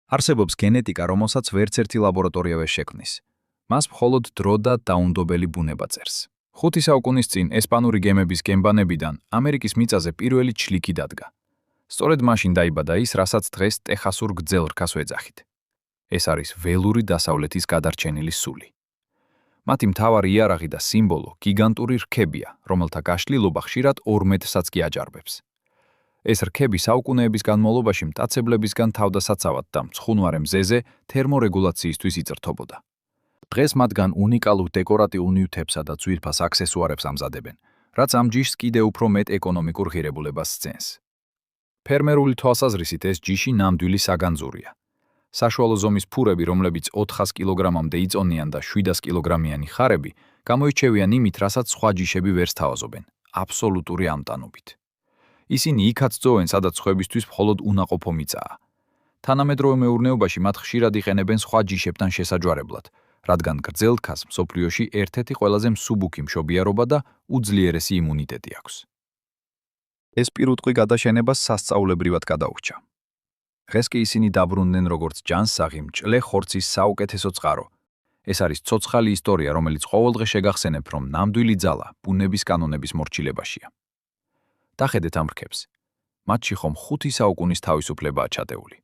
არსებობს გენეტიკა, რომელსაც ვერც ერთი ლაბორატორია ვერ შექმნის. მას მხოლოდ დრო და დაუნდობელი ბუნება წერს. 5 საუკუნის წინ ესპანური გემების გემბანებიდან ამერიკის მიწაზე პირველი ჩლიქი დადგა. სწორედ მაშინ დაიბადა ის, რასაც დღეს ტეხასურ გრძელ რქას ვეძახით. ეს არის ველური დასავლეთის გადარჩენილი სული. მათი მთავარი იარაღი და სიმბოლო გიგანტური რქებია, რომელთა გაშლილობა ხშირად 12-საც კი აჯარბებს. ეს რქები საუკუნეების განმავლობაში მტაცებლებისგან თავდასაცავად და მცხუნვარე მზეზე თერმორეგულაციისთვის იწრთობოდა. დღეს მათგან უნიკალურ დეკორატიულ ნივთებსა და ძვირფას აქსესუარებს ამზადებენ, რაც ამ ჯიშს კიდევ უფრო მეტ ეკონომიკურ ღირებულებას სცემს. ფერმერული თვალსაზრისით ეს ჯიში ნამდვილი საგანძურია. საშუალო ზომის ფურები, რომლებიც 400 კილოგრამამდე იწონიან და 700 კილოგრამიანი ხარები, გამოირჩევიან იმით, რასაც სხვა ჯიშები ვერ სთავაზობენ, აბსოლუტური ამტანობით. ისინი იქაც ძოვენ, სადაც სხვებისთვის მხოლოდ უნაყოფო მიწაა. თანამედროვე მეურნეობაში მათ ხშირად იყენებენ სხვა ჯიშებთან შესაჯვარებლად, რადგან გრძელ რქას მსოფლიოში ერთ-ერთი ყველაზე მსუბუქი მშობიარობა და უძლიერესი იმუნიტეტი აქვს. ეს პირუტყვი გადაშენებას სასწაულებრივად გადაურჩა. დღეს კი ისინი დაბრუნდნენ როგორც ჯანსაღი მჭლე ხორცის საუკეთესო წყარო. ეს არის ცოცხალი ისტორია, რომელიც ყოველდღე შეგახსენებ, რომ ნამდვილი ძალა ბუნების კანონების მორჩილებაშია. დახედეთ ამ რქებს. მათში ხომ 5 საუკუნის თავისუფლებაა ჩადეული.